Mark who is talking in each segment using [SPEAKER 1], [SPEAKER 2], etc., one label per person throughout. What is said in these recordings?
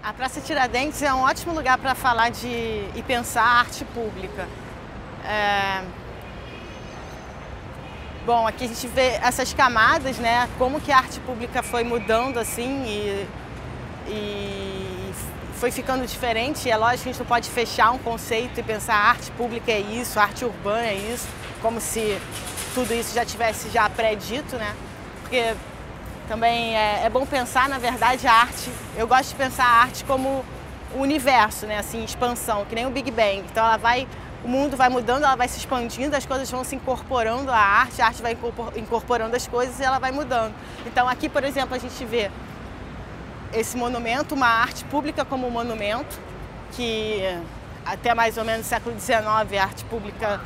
[SPEAKER 1] A Praça Tiradentes é um ótimo lugar para falar e pensar arte pública. Bom, aqui a gente vê essas camadas, né? Como que a arte pública foi mudando assim e foi ficando diferente. É lógico que a gente não pode fechar um conceito e pensar arte pública é isso, arte urbana é isso, como se tudo isso já tivesse pré-dito, né? Porque também é bom pensar, na verdade, a arte. Eu gosto de pensar a arte como o universo, né? Assim, expansão, que nem o Big Bang. Então o mundo vai mudando, ela vai se expandindo, as coisas vão se incorporando à arte, a arte vai incorporando as coisas e ela vai mudando. Então aqui, por exemplo, a gente vê esse monumento, uma arte pública como um monumento, que até mais ou menos no século XIX a arte pública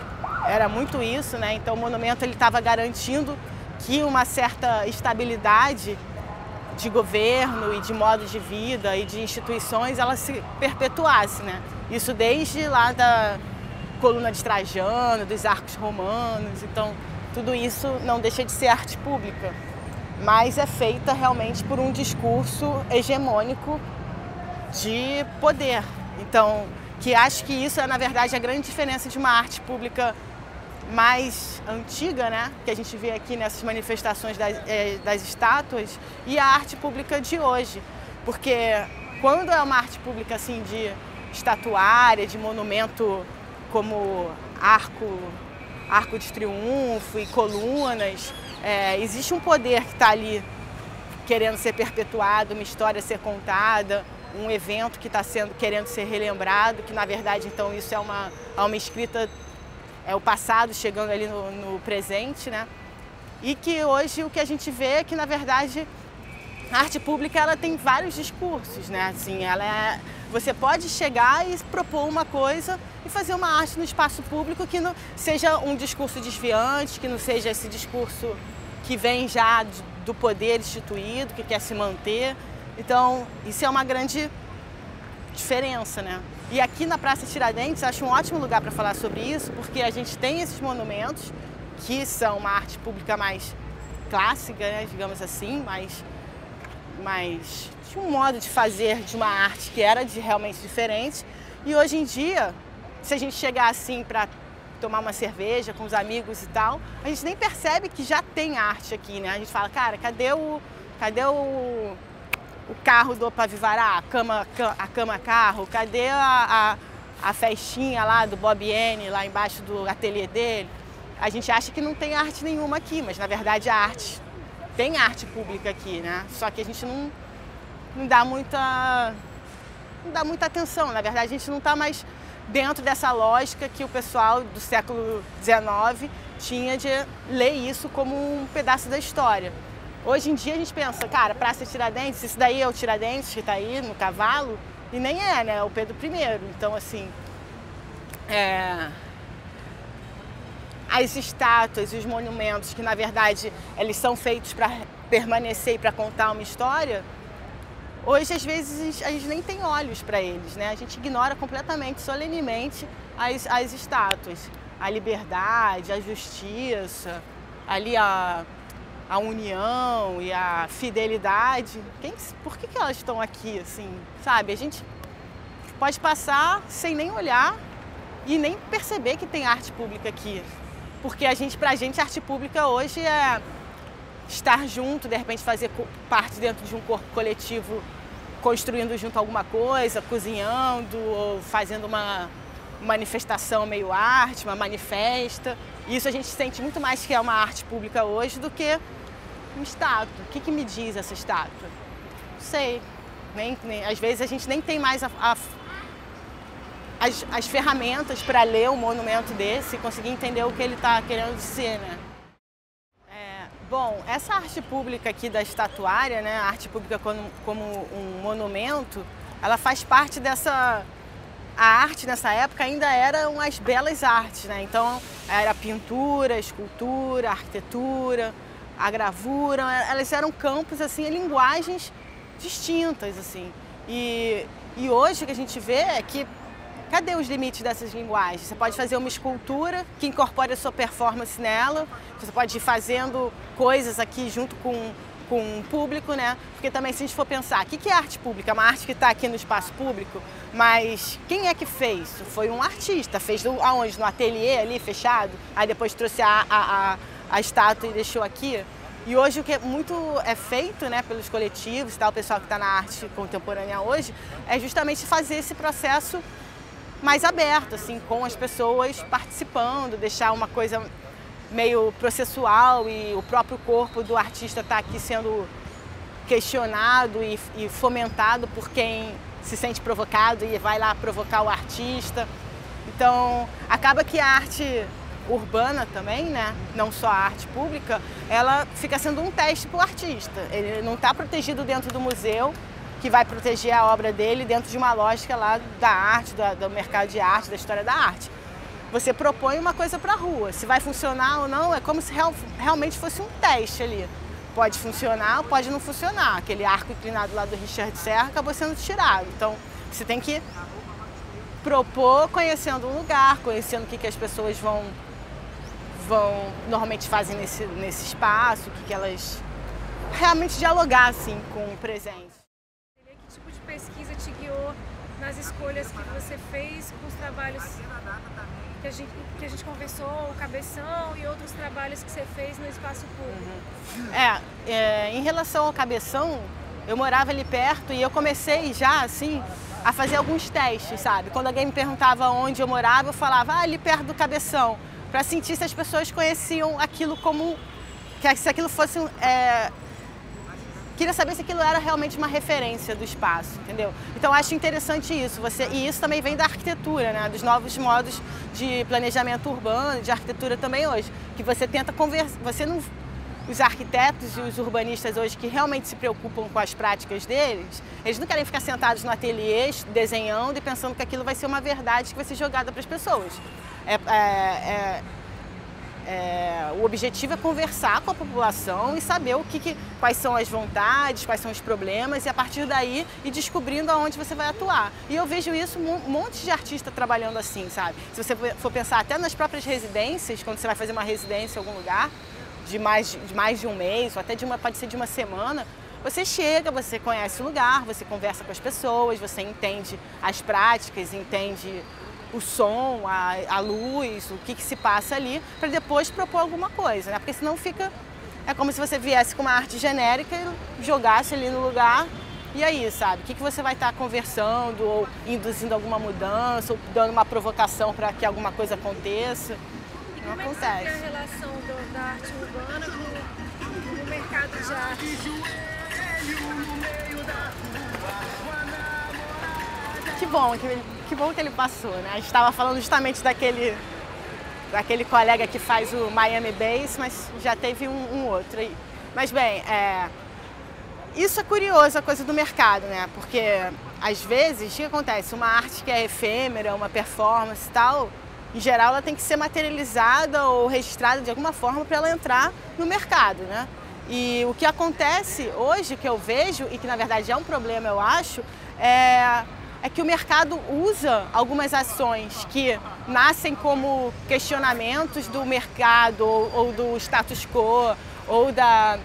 [SPEAKER 1] era muito isso, né? Então o monumento ele estava garantindo que uma certa estabilidade de governo e de modo de vida e de instituições ela se perpetuasse, né? Isso desde lá da coluna de Trajano, dos arcos romanos, então tudo isso não deixa de ser arte pública, mas é feita realmente por um discurso hegemônico de poder. Então, que acho que isso é na verdade a grande diferença de uma arte pública mais antiga, né, que a gente vê aqui nessas manifestações das estátuas, e a arte pública de hoje. Porque quando é uma arte pública assim de estatuária, de monumento como arco de triunfo e colunas, existe um poder que está ali querendo ser perpetuado, uma história a ser contada, um evento que está querendo ser relembrado, que na verdade então isso é uma escrita, é o passado chegando ali no presente, né? E que hoje o que a gente vê é que, na verdade, a arte pública ela tem vários discursos, né? Assim, você pode chegar e propor uma coisa e fazer uma arte no espaço público que não seja um discurso desviante, que não seja esse discurso que vem já do poder instituído, que quer se manter. Então, isso é uma grande diferença, né? E aqui na Praça Tiradentes, acho um ótimo lugar para falar sobre isso, porque a gente tem esses monumentos que são uma arte pública mais clássica, né, digamos assim, mais de um modo de fazer de uma arte que era realmente diferente. E hoje em dia, se a gente chegar assim para tomar uma cerveja com os amigos e tal, a gente nem percebe que já tem arte aqui, né? A gente fala, cara, cadê o carro do Opavivará, a cama-carro, cadê a festinha lá do Bob N, lá embaixo do ateliê dele? A gente acha que não tem arte nenhuma aqui, mas na verdade tem arte pública aqui, né? Só que a gente não dá muita atenção. Na verdade, a gente não está mais dentro dessa lógica que o pessoal do século XIX tinha de ler isso como um pedaço da história. Hoje em dia a gente pensa, cara, Praça Tiradentes, isso daí é o Tiradentes que está aí no cavalo, e nem é, né? É o Pedro I. Então, assim, as estátuas e os monumentos, que na verdade eles são feitos para permanecer e para contar uma história, hoje às vezes a gente nem tem olhos para eles, né? A gente ignora completamente, solenemente, as estátuas. A liberdade, a justiça, ali a união e a fidelidade. Por que elas estão aqui, assim, sabe? A gente pode passar sem nem olhar e nem perceber que tem arte pública aqui. Porque pra gente, arte pública hoje é estar junto, de repente fazer parte dentro de um corpo coletivo, construindo junto alguma coisa, cozinhando ou fazendo uma manifestação meio arte, uma manifesta. Isso a gente sente muito mais que é uma arte pública hoje do que uma estátua. O que me diz essa estátua? Não sei. Às vezes a gente nem tem mais as ferramentas para ler um monumento desse e conseguir entender o que ele está querendo dizer, né? Bom, essa arte pública aqui da estatuária, né, a arte pública como um monumento, ela faz parte dessa... A arte nessa época ainda eram as belas artes, né? Então era pintura, escultura, arquitetura, a gravura, elas eram campos, assim, linguagens distintas, assim. E hoje o que a gente vê é que cadê os limites dessas linguagens? Você pode fazer uma escultura que incorpore a sua performance nela, você pode ir fazendo coisas aqui junto com com o público, né? Porque também se a gente for pensar, o que é arte pública? É uma arte que está aqui no espaço público, mas quem é que fez? Foi um artista, fez aonde? No ateliê ali, fechado, aí depois trouxe a estátua e deixou aqui. E hoje o que muito é feito, né, pelos coletivos, tá, o pessoal que está na arte contemporânea hoje, é justamente fazer esse processo mais aberto, assim, com as pessoas participando, deixar uma coisa meio processual e o próprio corpo do artista está aqui sendo questionado e fomentado por quem se sente provocado e vai lá provocar o artista. Então, acaba que a arte urbana também, né, não só a arte pública, ela fica sendo um teste para o artista. Ele não está protegido dentro do museu, que vai proteger a obra dele dentro de uma lógica lá da arte, do mercado de arte, da história da arte. Você propõe uma coisa para a rua, se vai funcionar ou não, é como se realmente fosse um teste ali. Pode funcionar ou pode não funcionar. Aquele arco inclinado lá do Richard Serra acabou sendo tirado. Então, você tem que propor conhecendo o lugar, conhecendo o que as pessoas normalmente fazem nesse espaço, o que elas realmente dialogar assim, com o presente.
[SPEAKER 2] Que tipo de pesquisa te guiou nas escolhas que você fez com os trabalhos que a gente conversou, o Cabeção e outros trabalhos que você fez no espaço público?
[SPEAKER 1] Em relação ao Cabeção, eu morava ali perto e eu comecei já assim a fazer alguns testes, sabe? Quando alguém me perguntava onde eu morava, eu falava ali perto do Cabeção, para sentir se as pessoas conheciam aquilo como se aquilo fosse queria saber se aquilo era realmente uma referência do espaço, entendeu? Então acho interessante isso, e isso também vem da arquitetura, né? Dos novos modos de planejamento urbano, de arquitetura também hoje, que você tenta conversar, os arquitetos e os urbanistas hoje que realmente se preocupam com as práticas deles, eles não querem ficar sentados no ateliê, desenhando e pensando que aquilo vai ser uma verdade que vai ser jogada para as pessoas. O objetivo é conversar com a população e saber quais são as vontades, quais são os problemas e a partir daí ir descobrindo aonde você vai atuar. E eu vejo isso, um monte de artista trabalhando assim, sabe? Se você for pensar até nas próprias residências, quando você vai fazer uma residência em algum lugar, de mais de um mês, ou até pode ser de uma semana, você chega, você conhece o lugar, você conversa com as pessoas, você entende as práticas, entende o som, a luz, o que se passa ali, para depois propor alguma coisa, né? Porque senão é como se você viesse com uma arte genérica e jogasse ali no lugar, e aí, sabe? O que você vai estar conversando, ou induzindo alguma mudança, ou dando uma provocação para que alguma coisa aconteça.
[SPEAKER 2] E como é que você vê a relação da arte urbana com o mercado de arte?
[SPEAKER 1] Que bom que ele passou, né? A gente estava falando justamente daquele colega que faz o Miami Bass, mas já teve um outro aí. Mas bem, isso é curioso, a coisa do mercado, né? Porque às vezes o que acontece? Uma arte que é efêmera, uma performance e tal, em geral ela tem que ser materializada ou registrada de alguma forma para ela entrar no mercado, né? E o que acontece hoje, que eu vejo, e que na verdade é um problema, eu acho, é que o mercado usa algumas ações que nascem como questionamentos do mercado ou do status quo ou da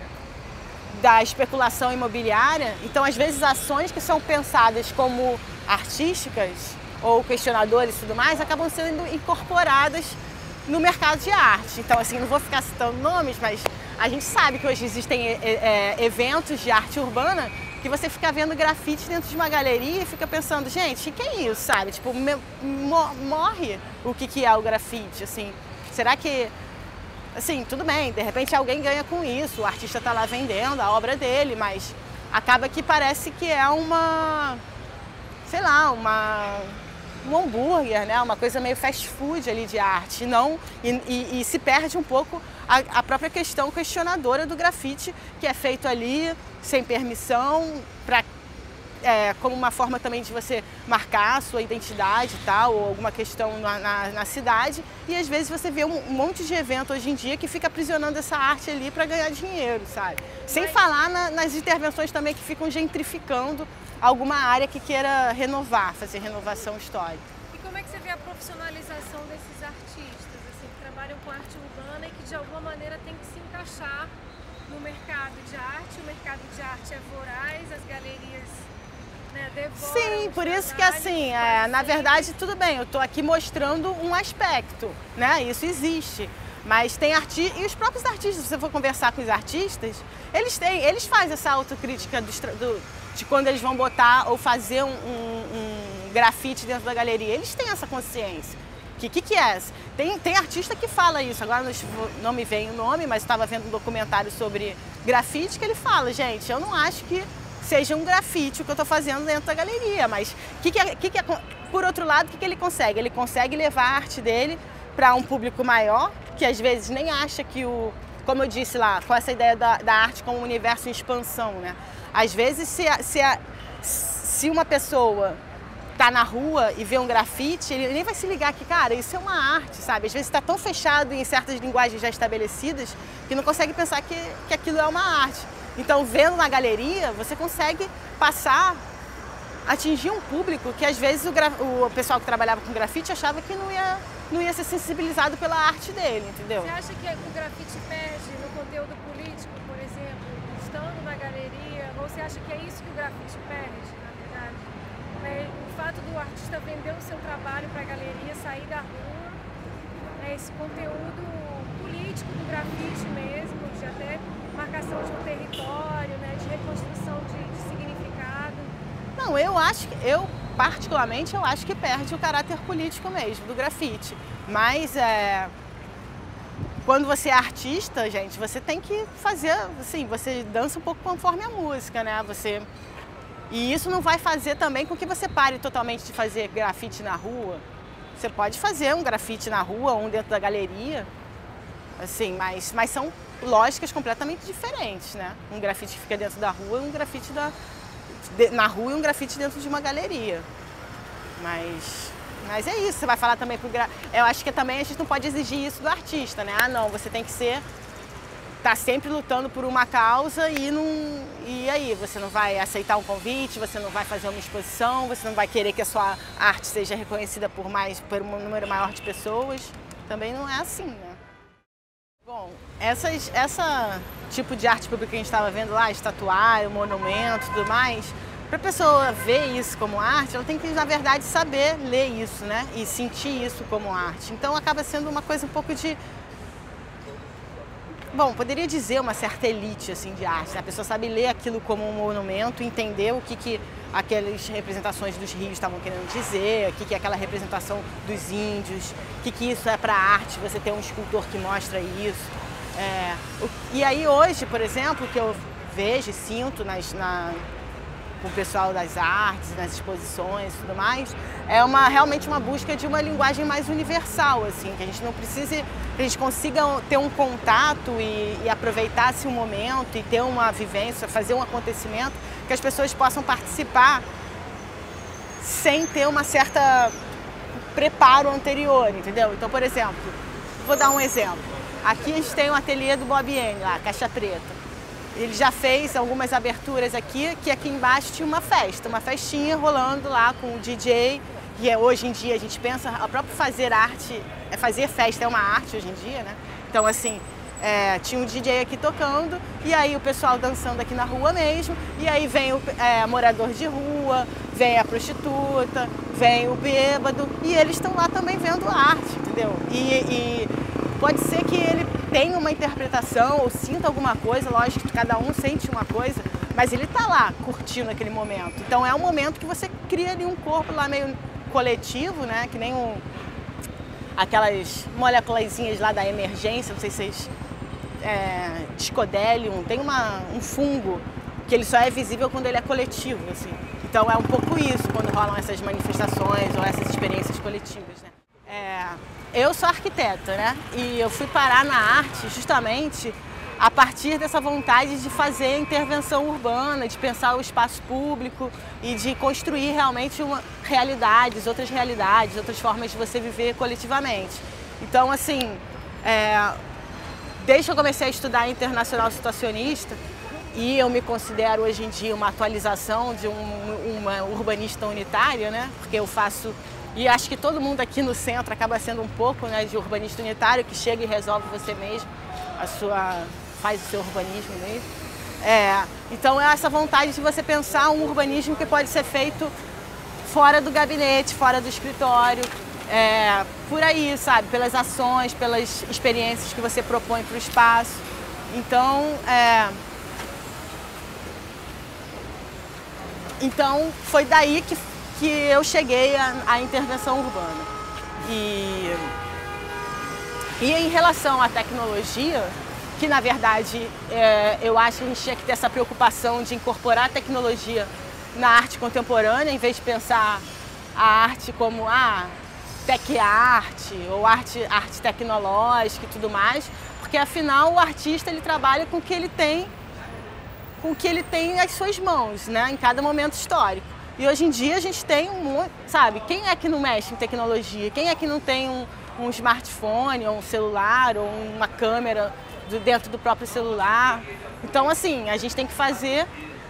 [SPEAKER 1] especulação imobiliária. Então, às vezes, ações que são pensadas como artísticas ou questionadoras e tudo mais acabam sendo incorporadas no mercado de arte. Então, assim, não vou ficar citando nomes, mas a gente sabe que hoje existem eventos de arte urbana que você fica vendo grafite dentro de uma galeria e fica pensando, gente, o que é isso, sabe? Tipo, morre o que é o grafite, assim. Será que, assim, tudo bem, de repente alguém ganha com isso, o artista tá lá vendendo a obra dele, mas acaba que parece que é sei lá, um hambúrguer, né? Uma coisa meio fast food ali de arte, e se perde um pouco a própria questão questionadora do grafite, que é feito ali sem permissão, como uma forma também de você marcar a sua identidade e tal, ou alguma questão na cidade, e às vezes você vê um monte de evento hoje em dia que fica aprisionando essa arte ali para ganhar dinheiro, sabe? Sem falar nas intervenções também que ficam gentrificando alguma área que queira renovar, fazer renovação histórica.
[SPEAKER 2] E como é que você vê a profissionalização desses artistas, assim, que trabalham com arte urbana e que de alguma maneira tem que se encaixar no mercado de arte, o mercado mercado de arte é voraz, as galerias, né, devoram.
[SPEAKER 1] Sim, por isso que assim, na verdade, tudo bem, eu estou aqui mostrando um aspecto, né? Isso existe. Mas tem artistas, e os próprios artistas, se você for conversar com os artistas, eles fazem essa autocrítica de quando eles vão botar ou fazer um grafite dentro da galeria. Eles têm essa consciência. Que é? Tem artista que fala isso, agora não me vem o nome, mas estava vendo um documentário sobre grafite que ele fala, gente, eu não acho que seja um grafite o que eu estou fazendo dentro da galeria, mas por outro lado, o que ele consegue? Ele consegue levar a arte dele para um público maior, que às vezes nem acha que como eu disse lá, com essa ideia da arte como um universo em expansão, né? Às vezes, se uma pessoa tá na rua e vê um grafite, ele nem vai se ligar que, cara, isso é uma arte, sabe? Às vezes está tão fechado em certas linguagens já estabelecidas que não consegue pensar que aquilo é uma arte. Então, vendo na galeria, você consegue atingir um público que às vezes o pessoal que trabalhava com grafite achava que não ia ser sensibilizado pela arte dele, entendeu?
[SPEAKER 2] Você acha que o grafite perde no conteúdo político, por exemplo, estando na galeria? Ou você acha que é isso que o grafite perde, na verdade? O fato do artista vender o seu trabalho para a galeria, sair da rua, esse conteúdo político do grafite mesmo, de até marcação de um território, né, de reconstrução de significado.
[SPEAKER 1] Não, particularmente, eu acho que perde o caráter político mesmo do grafite. Mas quando você é artista, gente, você tem que fazer, assim, você dança um pouco conforme a música, né? E isso não vai fazer também com que você pare totalmente de fazer grafite na rua. Você pode fazer um grafite na rua, um dentro da galeria, assim, mas são lógicas completamente diferentes, né? Um grafite que fica dentro da rua e um grafite na rua e um grafite dentro de uma galeria. Mas é isso, você vai falar também eu acho que também a gente não pode exigir isso do artista, né? Ah, não, você tem que tá sempre lutando por uma causa e aí, você não vai aceitar um convite, você não vai fazer uma exposição, você não vai querer que a sua arte seja reconhecida por um número maior de pessoas. Também não é assim, né? Bom, essa tipo de arte pública que a gente estava vendo lá, estatuário, monumento e tudo mais, para a pessoa ver isso como arte, ela tem que, na verdade, saber ler isso, né? E sentir isso como arte. Então acaba sendo uma coisa um pouco de... Bom, poderia dizer uma certa elite assim, de arte, né? A pessoa sabe ler aquilo como um monumento, entender o que aquelas representações dos rios estavam querendo dizer, o que é aquela representação dos índios, o que isso é para a arte, você ter um escultor que mostra isso. E aí hoje, por exemplo, o que eu vejo e sinto com o pessoal das artes, nas exposições e tudo mais, é realmente uma busca de uma linguagem mais universal, assim, que a gente não precise, que a gente consiga ter um contato e aproveitar-se um momento e ter uma vivência, fazer um acontecimento, que as pessoas possam participar sem ter uma certa preparo anterior, entendeu? Então, por exemplo, vou dar um exemplo. Aqui a gente tem um ateliê do Bob N, lá, Caixa Preta. Ele já fez algumas aberturas aqui, que aqui embaixo tinha uma festinha rolando lá com o DJ, que hoje em dia a gente pensa, a própria fazer arte, fazer festa é uma arte hoje em dia, né? Então assim, tinha um DJ aqui tocando, e aí o pessoal dançando aqui na rua mesmo, e aí vem o morador de rua, vem a prostituta, vem o bêbado, e eles estão lá também vendo arte, entendeu? E pode ser que ele tenha uma interpretação ou sinta alguma coisa, lógico que cada um sente uma coisa, mas ele está lá curtindo aquele momento. Então é um momento que você cria ali um corpo lá meio coletivo, né? Que nem aquelas moléculazinhas lá da emergência, não sei se vocês... Discodelium, tem um fungo que ele só é visível quando ele é coletivo, assim. Então é um pouco isso quando rolam essas manifestações ou essas experiências coletivas, né? Eu sou arquiteta, né? E eu fui parar na arte justamente a partir dessa vontade de fazer intervenção urbana, de pensar o espaço público e de construir realmente outras formas de você viver coletivamente. Então, assim, desde que eu comecei a estudar internacional situacionista, e eu me considero hoje em dia uma atualização de uma urbanista unitária, né? Porque eu faço... E acho que todo mundo aqui no centro acaba sendo um pouco, né, de urbanista unitário, que chega e resolve você mesmo, faz o seu urbanismo mesmo. Então é essa vontade de você pensar um urbanismo que pode ser feito fora do gabinete, fora do escritório, por aí, sabe? Pelas ações, pelas experiências que você propõe para o espaço. Então foi daí que eu cheguei à intervenção urbana. E em relação à tecnologia, que na verdade eu acho que a gente tinha que ter essa preocupação de incorporar a tecnologia na arte contemporânea, em vez de pensar a arte como tech art ou arte tecnológica e tudo mais, porque afinal o artista ele trabalha com o que ele tem, às suas mãos, né, em cada momento histórico. E hoje em dia a gente tem sabe, quem é que não mexe em tecnologia? Quem é que não tem um smartphone, ou um celular, ou uma câmera dentro do próprio celular? Então, assim, a gente tem que fazer,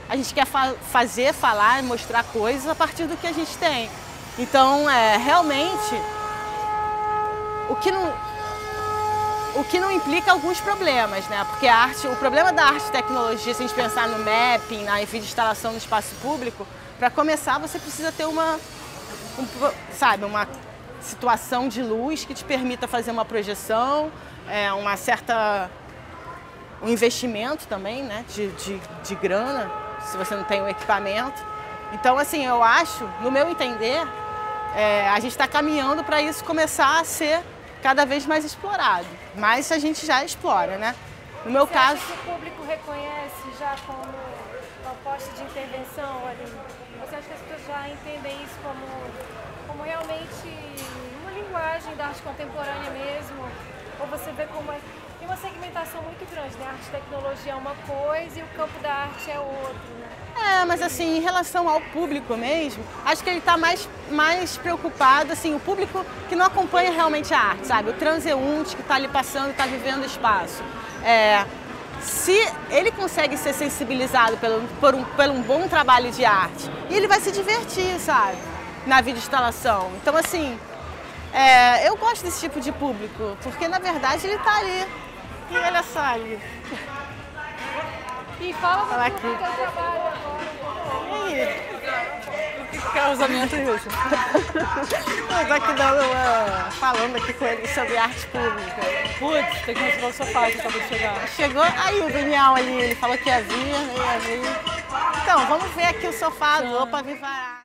[SPEAKER 1] a gente quer falar, mostrar coisas a partir do que a gente tem. Então, realmente, o que não implica alguns problemas, né? Porque o problema da arte e tecnologia, se a gente pensar no mapping, na instalação no espaço público, para começar você precisa ter uma situação de luz que te permita fazer uma projeção, um investimento também, né? de grana, se você não tem o equipamento. Então, assim, eu acho, no meu entender, a gente está caminhando para isso começar a ser cada vez mais explorado. Mas a gente já explora, né? No meu caso...
[SPEAKER 2] Você acha que o público reconhece já como uma proposta de intervenção ali? Você acha que as pessoas já entendem isso como realmente uma linguagem da arte contemporânea mesmo? Ou você vê como tem uma segmentação muito grande, né? A arte e tecnologia é uma coisa e o campo da arte é outro, né?
[SPEAKER 1] Mas assim, em relação ao público mesmo, acho que ele está mais preocupado, assim, o público que não acompanha realmente a arte, sabe? O transeunte que está ali passando, está vivendo o espaço. Se ele consegue ser sensibilizado por um bom trabalho de arte, ele vai se divertir, sabe? Na videoinstalação. Então, assim, eu gosto desse tipo de público, porque na verdade ele está ali. E olha só ali.
[SPEAKER 2] E fala
[SPEAKER 1] aqui.
[SPEAKER 2] Do teu trabalho agora.
[SPEAKER 1] E aí?
[SPEAKER 3] Que casamento é isso?
[SPEAKER 1] Eu tô aqui falando aqui com ele sobre arte pública.
[SPEAKER 3] Putz, tem que resolver o sofá que acabou de chegar.
[SPEAKER 1] Chegou aí o Daniel ali, ele falou que ia vir, Então, vamos ver aqui o sofá do Opa Vivará.